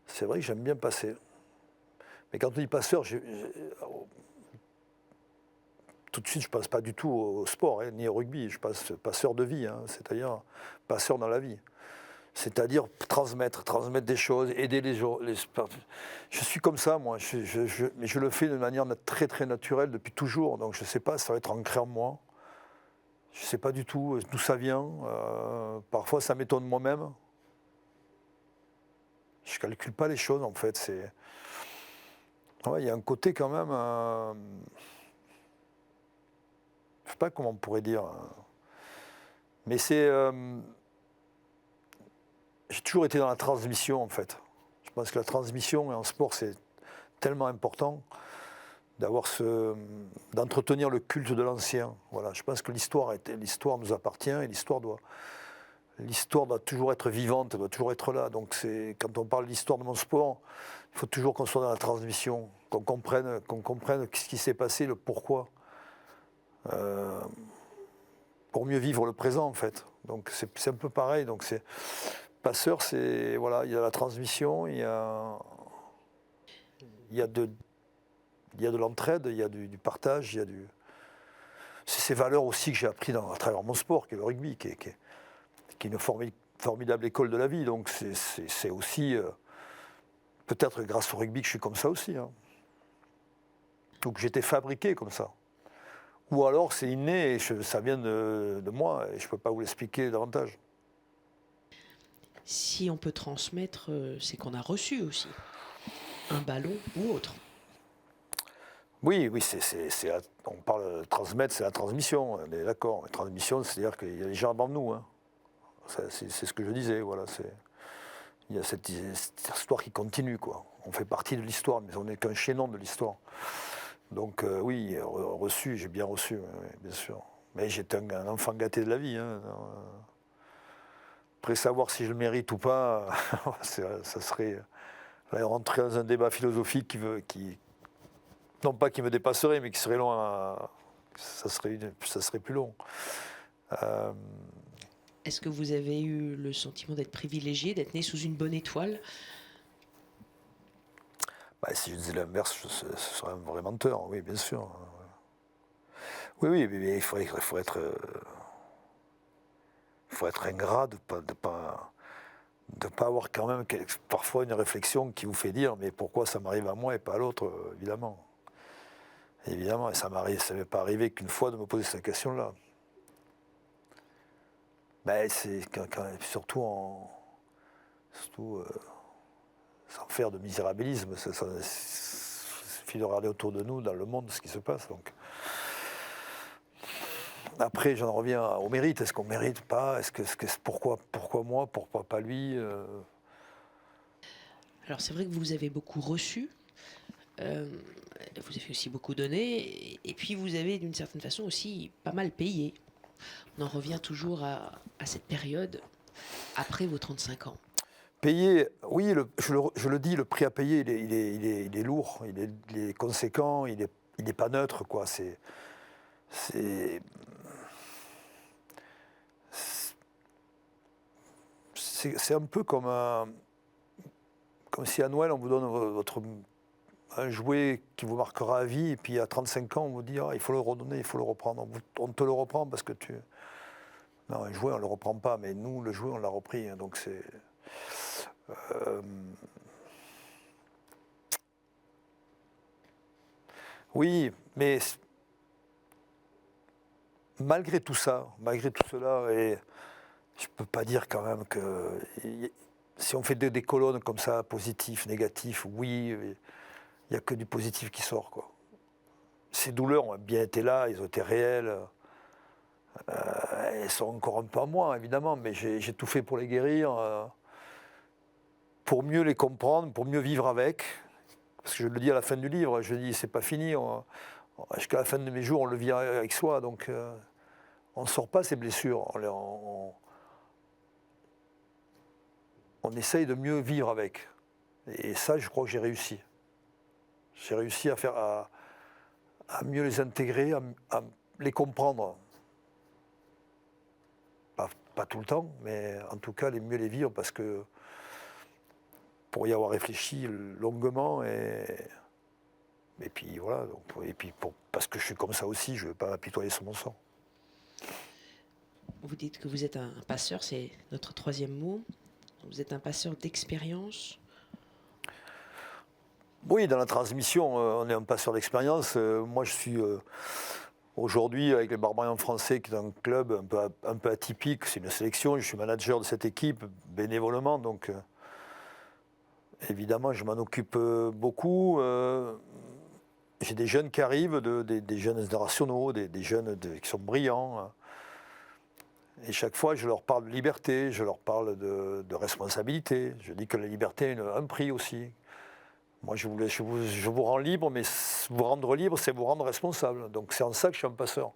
B: C'est vrai que j'aime bien passer. Mais quand on dit passeur, tout de suite, je ne pense pas du tout au sport, hein, ni au rugby. Je pense passeur de vie, hein, c'est-à-dire passeur dans la vie. C'est-à-dire transmettre des choses, aider les gens. Je suis comme ça, moi. Mais je le fais de manière très, très naturelle depuis toujours. Donc je ne sais pas, ça va être ancré en moi. Je ne sais pas du tout d'où ça vient. Parfois, ça m'étonne moi-même. Je ne calcule pas les choses, en fait. Ouais, il y a un côté quand même... je ne sais pas comment on pourrait dire. Mais c'est... j'ai toujours été dans la transmission, en fait. Je pense que la transmission en sport, c'est tellement important d'entretenir le culte de l'ancien. Voilà, je pense que l'histoire nous appartient et l'histoire doit toujours être vivante, doit toujours être là. Donc quand on parle d'histoire de mon sport, il faut toujours qu'on soit dans la transmission, qu'on comprenne ce qui s'est passé, le pourquoi, pour mieux vivre le présent, en fait. Donc c'est un peu pareil. Donc passeur, voilà, il y a la transmission, il y a de l'entraide, il y a du partage, c'est ces valeurs aussi que j'ai appris à travers mon sport, qui est le rugby, qui est une formidable école de la vie. Donc c'est aussi peut-être grâce au rugby que je suis comme ça aussi. Hein. Donc j'étais fabriqué comme ça. Ou alors c'est inné et ça vient de moi et je ne peux pas vous l'expliquer davantage.
C: Si on peut transmettre, c'est qu'on a reçu aussi un ballon ou autre.
B: Oui, on parle de transmettre, c'est la transmission, on est d'accord. La transmission, c'est-à-dire qu'il y a des gens avant nous. Hein. C'est ce que je disais, voilà. Il y a cette histoire qui continue, quoi. On fait partie de l'histoire, mais on n'est qu'un chaînon de l'histoire. Donc oui, reçu, j'ai bien reçu, oui, bien sûr. Mais j'étais un enfant gâté de la vie. Hein. Après, savoir si je le mérite ou pas, ça serait rentrer dans un débat philosophique non pas qui me dépasserait, mais qui serait long ça serait plus long.
C: Est-ce que vous avez eu le sentiment d'être privilégié, d'être né sous une bonne étoile ?
B: Si je disais l'inverse, ce serait un vrai menteur, oui, bien sûr. Oui, mais il faut être ingrat de ne pas avoir quand même parfois une réflexion qui vous fait dire mais pourquoi ça m'arrive à moi et pas à l'autre, évidemment. Évidemment, et ça m'est pas arrivé qu'une fois de me poser cette question-là. C'est surtout sans faire de misérabilisme. Il suffit de regarder autour de nous, dans le monde, ce qui se passe. Donc. Après, j'en reviens au mérite. Est-ce qu'on ne mérite pas ? Pourquoi moi ? Pourquoi pas lui ?
C: Alors c'est vrai que vous avez beaucoup reçu. Vous avez aussi beaucoup donné. Et puis vous avez d'une certaine façon aussi pas mal payé. On en revient toujours à cette période après vos 35 ans.
B: Payer, oui, je le dis, le prix à payer, il est lourd, il est conséquent, il est pas neutre, quoi. C'est un peu comme si à Noël on vous donne un jouet qui vous marquera à vie, et puis à 35 ans on vous dit il faut le redonner, il faut le reprendre. On te le reprend parce que non, un jouet on ne le reprend pas, mais nous le jouet on l'a repris, hein, donc c'est... Oui, mais malgré tout cela, et je ne peux pas dire quand même que si on fait des colonnes comme ça, positif, négatif, oui, il n'y a que du positif qui sort, quoi. Ces douleurs ont bien été là, elles ont été réelles. Elles sont encore un peu à moi, évidemment, mais j'ai tout fait pour les guérir, pour mieux les comprendre, pour mieux vivre avec. Parce que je le dis à la fin du livre, je dis c'est pas fini. Jusqu'à la fin de mes jours, on le vit avec soi, donc on ne sort pas ces blessures. On essaye de mieux vivre avec. Et ça, je crois que j'ai réussi. J'ai réussi à mieux les intégrer, à les comprendre. Pas tout le temps, mais en tout cas, mieux les vivre, parce que pour y avoir réfléchi longuement, et Et puis voilà, donc, et puis parce que je suis comme ça aussi, je ne veux pas m'apitoyer sur mon sort.
C: Vous dites que vous êtes un passeur, c'est notre troisième mot. Vous êtes un passeur d'expérience.
B: Oui, dans la transmission, on est un passeur d'expérience. Moi, je suis aujourd'hui avec les Barbarians français, qui est un club un peu atypique. C'est une sélection, je suis manager de cette équipe, bénévolement. Donc, évidemment, je m'en occupe beaucoup. J'ai des jeunes qui arrivent, des jeunes internationaux, des jeunes qui sont brillants. Et chaque fois, je leur parle de liberté, je leur parle de responsabilité. Je dis que la liberté a un prix aussi. Moi, je vous rends libre, mais vous rendre libre, c'est vous rendre responsable. Donc c'est en ça que je suis un passeur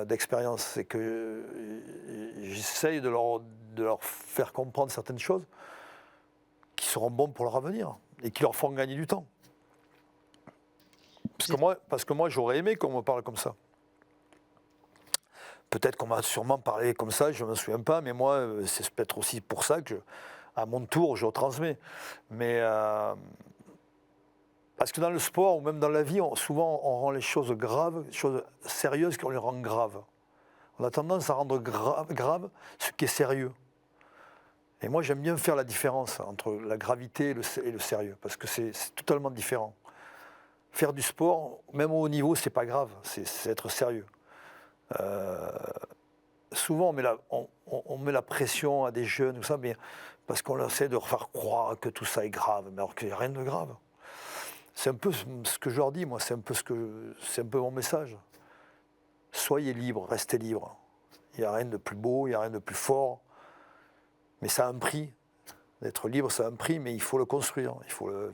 B: d'expérience. C'est que j'essaye de leur faire comprendre certaines choses qui seront bonnes pour leur avenir et qui leur font gagner du temps. Parce que moi, j'aurais aimé qu'on me parle comme ça. Peut-être qu'on m'a sûrement parlé comme ça, je ne me souviens pas, mais moi, c'est peut-être aussi pour ça que, à mon tour, je retransmets. Mais parce que dans le sport ou même dans la vie, souvent, on rend les choses graves, les choses sérieuses qu'on les rend graves. On a tendance à rendre grave ce qui est sérieux. Et moi, j'aime bien faire la différence entre la gravité et le sérieux, parce que c'est totalement différent. Faire du sport, même au haut niveau, c'est pas grave, c'est être sérieux. Souvent, on met la pression à des jeunes, tout ça, mais parce qu'on essaie de leur faire croire que tout ça est grave, mais alors qu'il n'y a rien de grave. C'est un peu ce que je leur dis, moi, c'est un peu mon message. Soyez libres, restez libres. Il n'y a rien de plus beau, il n'y a rien de plus fort, mais ça a un prix. D'être libre, ça a un prix, mais il faut le construire, il faut le...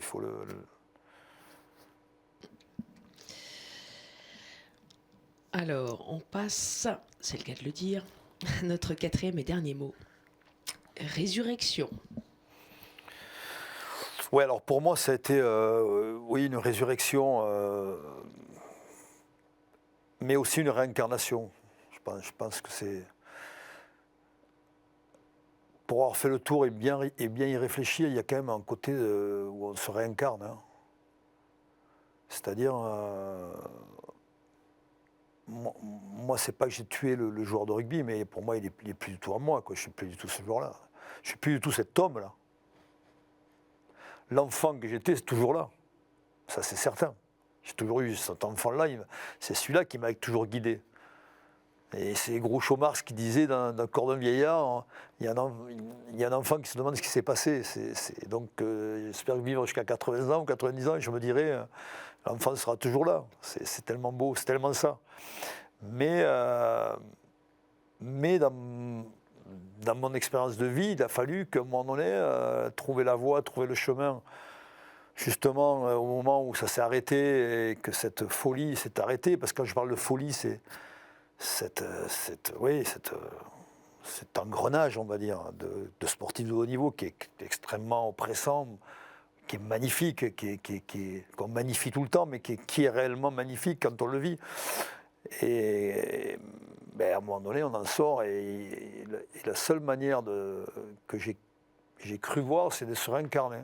C: Alors, on passe, c'est le cas de le dire, à notre quatrième et dernier mot. Résurrection.
B: Oui, alors pour moi, ça a été oui, une résurrection, mais aussi une réincarnation. Je pense que c'est... Pour avoir fait le tour et bien y réfléchir, il y a quand même un côté où on se réincarne. Hein. C'est-à-dire... moi, c'est pas que j'ai tué le joueur de rugby, mais pour moi, il est plus du tout à moi. Quoi. Je ne suis plus du tout ce joueur-là. Je ne suis plus du tout cet homme-là. L'enfant que j'étais, c'est toujours là. Ça, c'est certain. J'ai toujours eu cet enfant-là. C'est celui-là qui m'a toujours guidé. Et c'est Groucho Marx qui disait dans Corps d'un vieillard, il y a un enfant qui se demande ce qui s'est passé. Donc, j'espère vivre jusqu'à 80 ans ou 90 ans, et je me dirais, l'enfant sera toujours là. C'est tellement beau, c'est tellement ça. Mais dans mon expérience de vie, il a fallu qu'à un moment donné, trouver la voie, trouver le chemin. Justement, au moment où ça s'est arrêté et que cette folie s'est arrêtée, parce que quand je parle de folie, c'est cet engrenage, on va dire, de sportifs de haut niveau qui est extrêmement oppressant, qui est magnifique, qu'on magnifie tout le temps, mais qui est réellement magnifique quand on le vit. Et à un moment donné, on en sort, et la seule manière que j'ai cru voir, c'est de se réincarner.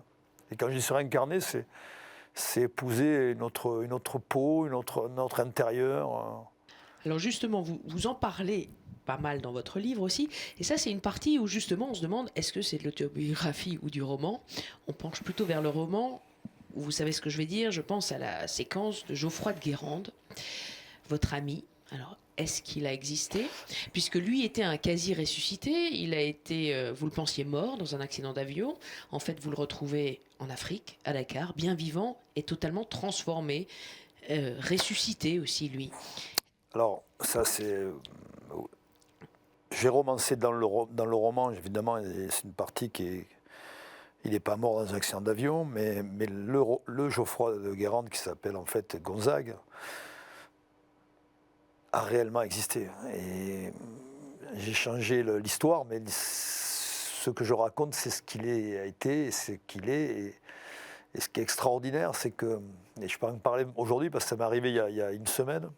B: Et quand je dis se réincarner, c'est épouser une autre peau, notre intérieur.
C: Alors justement, vous en parlez pas mal dans votre livre aussi, et ça c'est une partie où justement on se demande est-ce que c'est de l'autobiographie ou du roman. On penche plutôt vers le roman, où vous savez ce que je vais dire, je pense à la séquence de Geoffroy de Guérande, votre ami. Alors est-ce qu'il a existé? Puisque lui était un quasi-ressuscité, il a été, vous le pensiez mort dans un accident d'avion, en fait vous le retrouvez en Afrique, à Dakar, bien vivant et totalement transformé, ressuscité aussi lui.
B: Alors, ça, c'est... J'ai romancé dans le roman, évidemment, c'est une partie qui est... Il n'est pas mort dans un accident d'avion, mais le Geoffroy de Guérande, qui s'appelle en fait Gonzague, a réellement existé. Et j'ai changé l'histoire, mais ce que je raconte, c'est ce qu'il a été, et ce qu'il est. Et ce qui est extraordinaire, c'est que... Et je peux en parler aujourd'hui, parce que ça m'est arrivé il y a une semaine.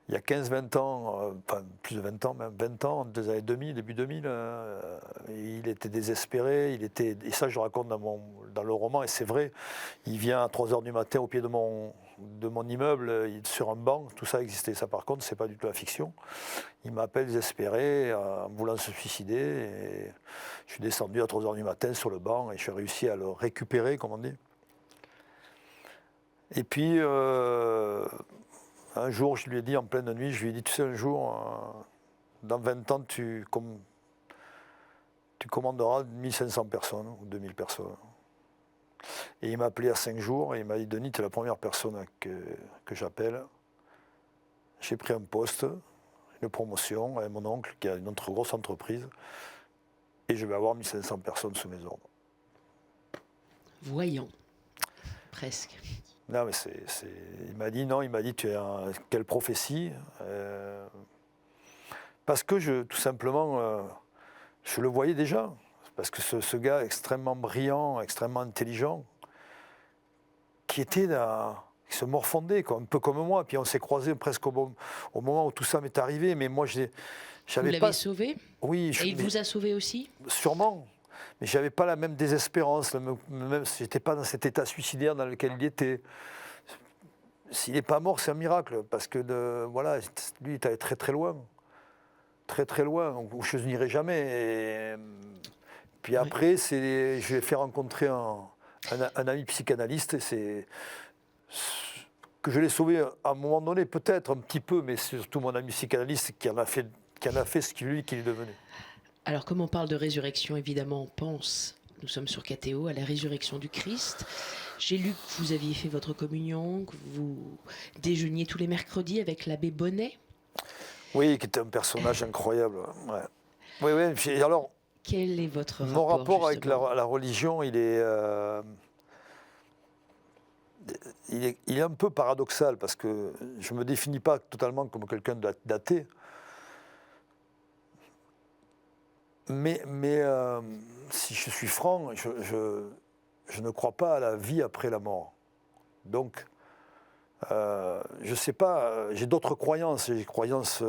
B: il y a 15-20 ans, enfin plus de 20 ans, même 20 ans, des années 2000, début 2000, il était désespéré, et ça je le raconte dans le roman, et c'est vrai, il vient à 3 h du matin au pied de mon immeuble, sur un banc, tout ça existait, ça par contre, c'est pas du tout la fiction. Il m'appelle désespéré, en voulant se suicider, et je suis descendu à 3 h du matin sur le banc, et je suis réussi à le récupérer, comme on dit. Et puis, un jour, je lui ai dit, en pleine nuit, je lui ai dit, tu sais, un jour, dans 20 ans, tu commanderas 1500 personnes ou 2000 personnes. Et il m'a appelé à 5 jours et il m'a dit, Denis, tu es la première personne que j'appelle. J'ai pris un poste, une promotion avec mon oncle qui a une autre grosse entreprise et je vais avoir 1500 personnes sous mes ordres.
C: Voyons, presque.
B: Non, mais il m'a dit, non, il m'a dit, quelle prophétie. Parce que tout simplement, je le voyais déjà. Parce que ce gars extrêmement brillant, extrêmement intelligent, qui se morfondait, quoi, un peu comme moi. Puis on s'est croisés presque au moment où tout ça m'est arrivé. Mais moi,
C: Vous
B: j'avais
C: l'avez sauvé?
B: Oui.
C: Et il vous a sauvé aussi?
B: Sûrement. Mais je n'avais pas la même désespérance. Je n'étais pas dans cet état suicidaire dans lequel il était. S'il n'est pas mort, c'est un miracle. Parce que voilà, lui, il était très très loin. Très très loin, où je n'irai jamais. Et puis après, je l'ai fait rencontrer un ami psychanalyste, que je l'ai sauvé à un moment donné, peut-être un petit peu, mais c'est surtout mon ami psychanalyste qui en a fait ce qu'il est devenu.
C: Alors, comme on parle de résurrection, évidemment, on pense, nous sommes sur KTO, à la résurrection du Christ. J'ai lu que vous aviez fait votre communion, que vous déjeuniez tous les mercredis avec l'abbé Bonnet.
B: Oui, qui était un personnage incroyable. Ouais. Oui. Alors,
C: quel est votre rapport?
B: Mon rapport avec
C: justement
B: la religion, il est un peu paradoxal parce que je ne me définis pas totalement comme quelqu'un d'athée. Mais si je suis franc, je ne crois pas à la vie après la mort. Donc, je ne sais pas, j'ai d'autres croyances. J'ai des croyances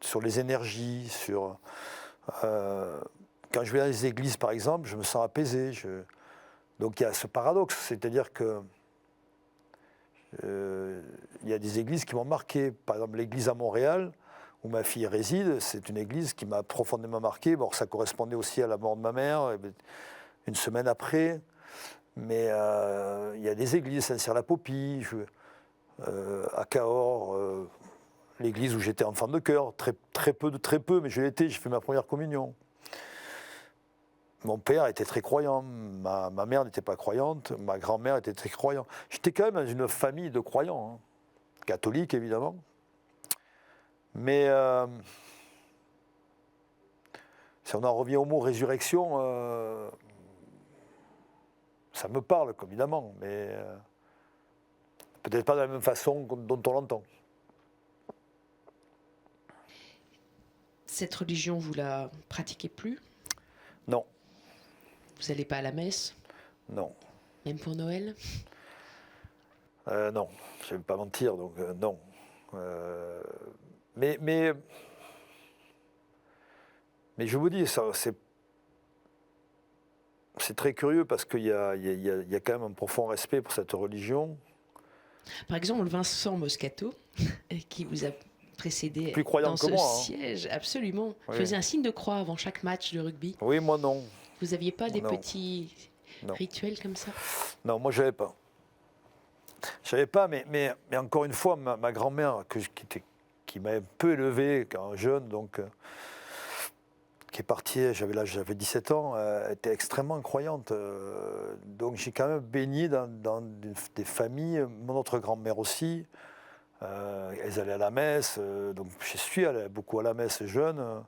B: sur les énergies, quand je vais dans les églises, par exemple, je me sens apaisé. Donc il y a ce paradoxe, c'est-à-dire que il y a des églises qui m'ont marqué. Par exemple, l'église à Montréal, où ma fille réside, c'est une église qui m'a profondément marqué. Bon, ça correspondait aussi à la mort de ma mère, une semaine après. Mais il y a des églises, Saint-Cyr-la-Popie, à Cahors, l'église où j'étais enfant de chœur, très peu, mais je l'étais, j'ai fait ma première communion. Mon père était très croyant, ma mère n'était pas croyante, ma grand-mère était très croyante. J'étais quand même dans une famille de croyants, hein, catholiques évidemment. Mais si on en revient au mot résurrection, ça me parle évidemment, mais peut-être pas de la même façon dont on l'entend.
C: Cette religion, vous la pratiquez plus?
B: Non.
C: Vous n'allez pas à la messe?
B: Non.
C: Même pour Noël?
B: Non, je ne vais pas mentir, donc non. Mais je vous dis, c'est très curieux parce qu'il y a quand même un profond respect pour cette religion.
C: Par exemple, Vincent Moscato, qui vous a précédé
B: plus croyant
C: dans
B: que
C: ce
B: moi,
C: siège, absolument, faisait un signe de croix avant chaque match de rugby.
B: Oui, moi non.
C: Vous n'aviez pas des
B: Non.
C: petits rituels comme ça?
B: Non, moi je n'avais pas. Je savais pas, mais encore une fois, ma grand-mère, qui m'a un peu élevé quand jeune, donc, qui est partie, j'avais 17 ans, était extrêmement croyante. Donc j'ai quand même baigné dans des familles, mon autre grand-mère aussi. Elles allaient à la messe, donc je suis allé beaucoup à la messe jeune.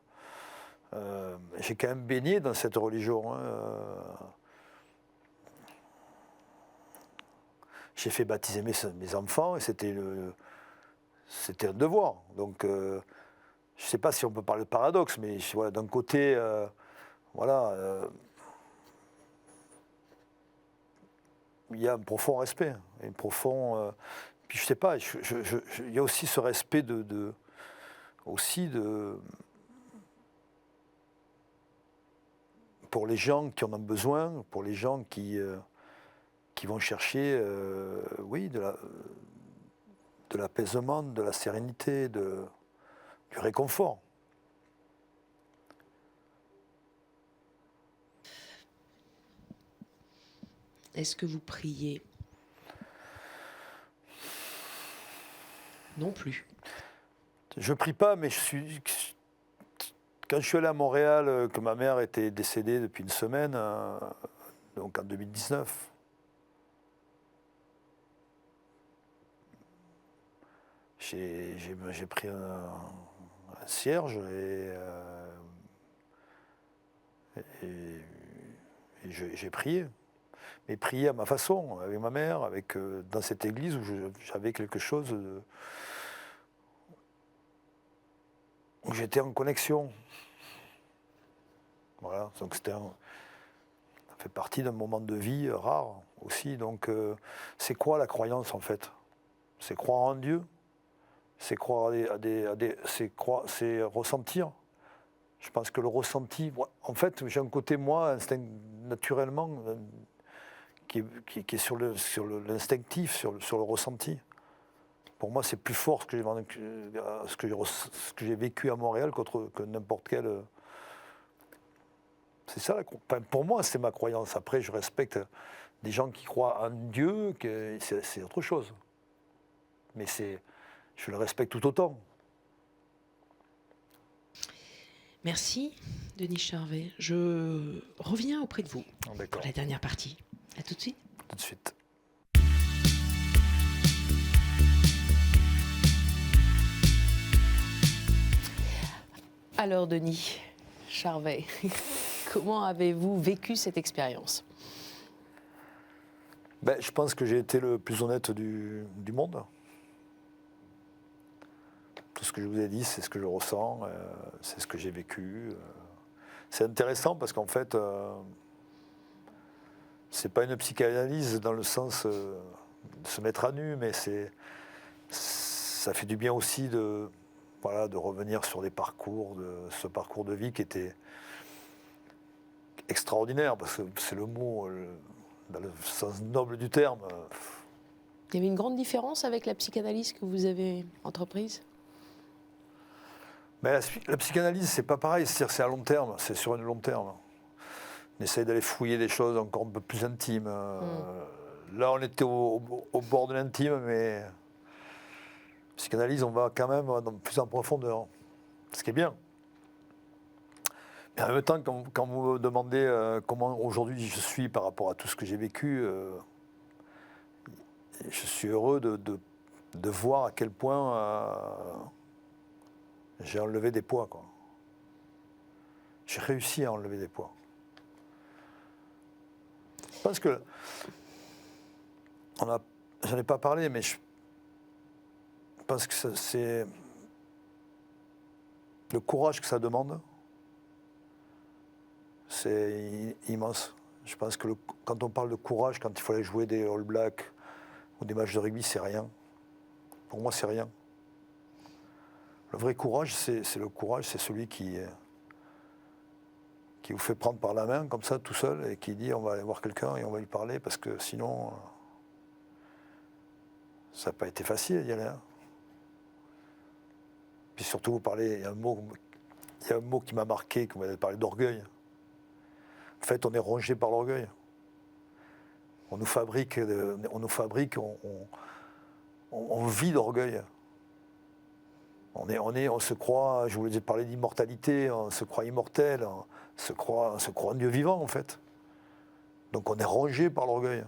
B: J'ai quand même baigné dans cette religion. Hein. J'ai fait baptiser mes enfants et c'était un devoir. Donc, je ne sais pas si on peut parler de paradoxe, mais voilà, d'un côté, il y a un profond respect, Puis je sais pas, il y a aussi ce respect pour les gens qui en ont besoin, pour les gens qui vont chercher, oui, de l'apaisement, de la sérénité, du réconfort.
C: Est-ce que vous priez? Non plus.
B: Je prie pas, mais quand je suis allé à Montréal, que ma mère était décédée depuis une semaine, donc en 2019, j'ai pris un cierge et j'ai prié. Mais prié à ma façon, avec ma mère, dans cette église où j'avais quelque chose où j'étais en connexion. Voilà, donc ça fait partie d'un moment de vie rare aussi. Donc c'est quoi la croyance en fait? C'est croire en Dieu, c'est croire c'est ressentir. Je pense que le ressenti, en fait, j'ai un côté moi, naturellement, qui est sur l'instinctif, sur le ressenti. Pour moi, c'est plus fort ce que j'ai vécu à Montréal que n'importe quel. C'est ça, pour moi, c'est ma croyance. Après, je respecte des gens qui croient en Dieu, c'est autre chose. Mais je le respecte tout autant.
C: Merci, Denis Charvet. Je reviens auprès de vous
B: D'accord.
C: pour la dernière partie. À tout de suite.
B: Tout de suite.
A: Alors, Denis Charvet, comment avez-vous vécu cette expérience?
B: Je pense que j'ai été le plus honnête du monde. Tout ce que je vous ai dit, c'est ce que je ressens, c'est ce que j'ai vécu. C'est intéressant parce qu'en fait, c'est pas une psychanalyse dans le sens de se mettre à nu, mais ça fait du bien aussi de revenir sur ce parcours de vie qui était extraordinaire, parce que c'est le mot, dans le sens noble du terme.
A: Il y avait une grande différence avec la psychanalyse que vous avez entreprise?
B: Mais la psychanalyse, c'est pas pareil, c'est à long terme, c'est sur un long terme. On essaye d'aller fouiller des choses encore un peu plus intimes. Là, on était au bord de l'intime, mais psychanalyse, on va quand même plus en profondeur, ce qui est bien. Mais en même temps, quand vous me demandez comment aujourd'hui je suis par rapport à tout ce que j'ai vécu, je suis heureux de voir à quel point j'ai enlevé des poids, quoi. J'ai réussi à enlever des poids. Je pense que j'en ai pas parlé, mais je pense que c'est le courage que ça demande, c'est immense. Je pense que quand on parle de courage, quand il faut aller jouer des All Blacks ou des matchs de rugby, c'est rien. Pour moi, c'est rien. Le vrai courage, c'est celui qui vous fait prendre par la main, comme ça, tout seul, et qui dit on va aller voir quelqu'un et on va lui parler, parce que sinon, ça n'a pas été facile d'y aller. Hein. Puis surtout, vous parlez, il y a un mot qui m'a marqué, quand vous avez parlé d'orgueil. En fait, on est rongé par l'orgueil. On nous fabrique, on vit d'orgueil. On se croit, je voulais parler d'immortalité, on se croit immortel, on se croit un Dieu vivant en fait. Donc on est rongé par l'orgueil.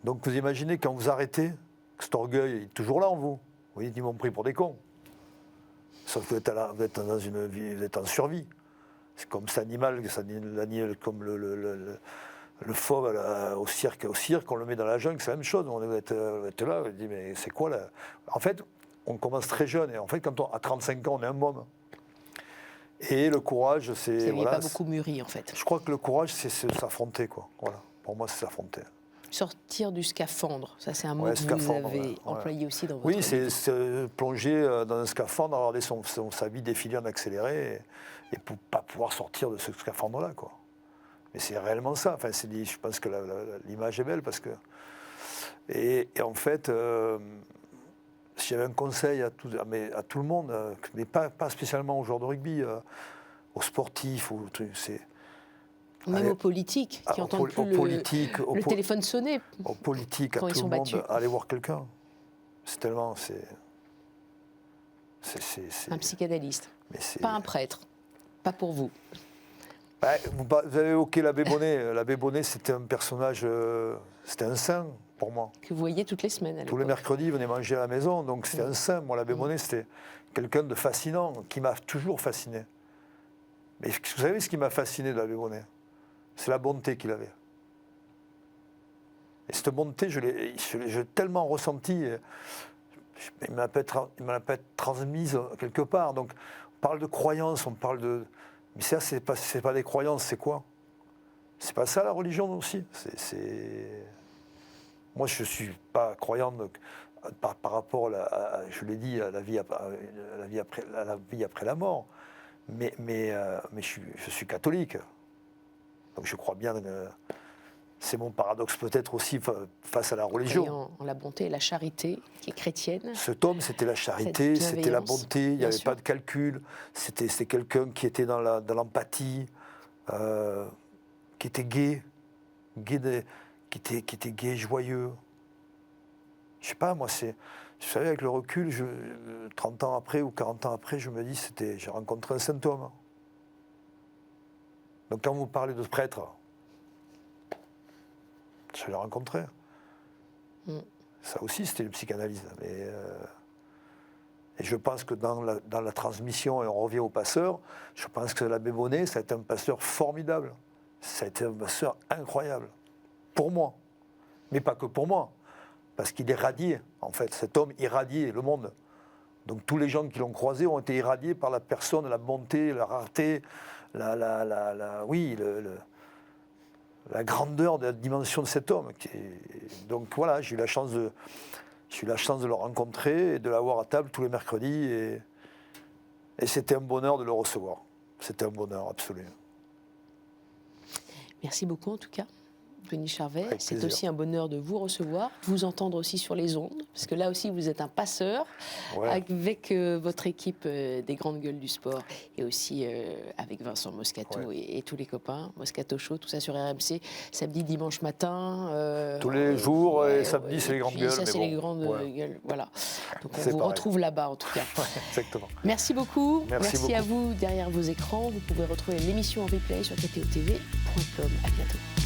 B: Donc vous imaginez quand vous arrêtez, que cet orgueil est toujours là en vous. Vous voyez, ils m'ont pris pour des cons. Sauf que vous êtes dans une vie, vous êtes en survie. C'est comme cet animal, comme le fauve au cirque, on le met dans la jungle, c'est la même chose. On va être là, on dit mais c'est quoi là? En fait, on commence très jeune et en fait, à 35 ans, on est un môme. Et le courage, c'est.
A: Vous n'avez pas beaucoup mûri en fait.
B: Je crois que le courage, c'est s'affronter, quoi. Voilà. Pour moi, c'est s'affronter.
A: Sortir du scaphandre, ça c'est un mot
B: Ouais,
A: que vous
B: scaphandre,
A: avez
B: ouais.
A: employé aussi dans votre
B: Oui,
A: livre.
B: c'est se plonger dans un scaphandre, regarder sa vie défiler en accéléré et pour pas pouvoir sortir de ce scaphandre-là, quoi. Mais c'est réellement ça. Enfin, je pense que l'image est belle parce que... Et en fait, si j'avais un conseil à tout le monde, mais pas spécialement aux joueurs de rugby, aux sportifs, c'est...
A: Même
B: Allez,
A: aux politiques qui entendent plus le téléphone sonner.
B: Aux politiques, à
A: quand ils
B: tout
A: sont
B: le monde,
A: battus.
B: aller voir quelqu'un. C'est tellement...
A: Un psychanalyste,
B: mais c'est-
A: pas un prêtre, pas pour vous.
B: Ouais, vous avez évoqué l'abbé Bonnet. L'abbé Bonnet, c'était un personnage, c'était un saint pour moi.
A: Que vous voyez toutes les semaines à
B: Tous les
A: l'époque.
B: mercredis, il venait manger à la maison, donc c'était un saint. Moi, l'abbé Bonnet, c'était quelqu'un de fascinant, qui m'a toujours fasciné. Mais vous savez ce qui m'a fasciné de l'abbé Bonnet? C'est la bonté qu'il avait. Et cette bonté, je l'ai tellement ressentie, il ne me l'a pas transmise quelque part. Donc, on parle de croyance, on parle de... Mais ça, c'est pas des croyances, c'est quoi? C'est pas ça la religion aussi. Moi, je ne suis pas croyant par rapport, je l'ai dit, à la vie après la mort. Mais je suis catholique. Donc je crois bien que c'est mon paradoxe peut-être aussi face à la religion.
A: Croyant en la bonté et la charité qui est chrétienne.
B: Cet homme, c'était la charité,
A: Cette
B: c'était la
A: bienveillance,
B: bonté, il n'y
A: bien
B: avait
A: sûr.
B: pas de calcul. C'était quelqu'un qui était dans l'empathie, qui était gai, qui était gai, joyeux. Je sais pas, moi, vous savez, avec le recul, 30 ans après ou 40 ans après, je me dis, j'ai rencontré un saint homme. Donc quand vous parlez de prêtre, je l'ai rencontré. Ça aussi, c'était une psychanalyse. Et je pense que dans la transmission, et on revient au passeur, je pense que l'abbé Bonnet, ça a été un pasteur formidable. Ça a été un pasteur incroyable. Pour moi. Mais pas que pour moi. Parce qu'il irradiait, en fait. Cet homme irradiait le monde. Donc tous les gens qui l'ont croisé ont été irradiés par la personne, la bonté, la rareté, la grandeur de la dimension de cet homme. Donc voilà, j'ai eu la chance de le rencontrer et de l'avoir à table tous les mercredis. Et c'était un bonheur de le recevoir. C'était un bonheur absolu.
A: Merci beaucoup en tout cas, Denis Charvet.
B: Avec
A: C'est
B: plaisir.
A: aussi un bonheur de vous recevoir, de vous entendre aussi sur les ondes, parce que là aussi vous êtes un passeur
B: Ouais.
A: avec votre équipe des grandes gueules du sport et aussi avec Vincent Moscato
B: Ouais.
A: et tous les copains, Moscato Show, tout ça sur RMC, samedi, dimanche matin.
B: Tous les jours, et samedi, c'est les grandes
A: puis
B: gueules,
A: Ça,
B: mais
A: c'est
B: bon,
A: les grandes
B: ouais.
A: gueules, voilà. Donc on
B: C'est
A: vous
B: pareil.
A: retrouve là-bas en tout cas.
B: Exactement.
A: Merci beaucoup.
B: Merci
A: à
B: beaucoup.
A: vous derrière vos écrans. Vous pouvez retrouver l'émission en replay sur kto.tv.com. À bientôt.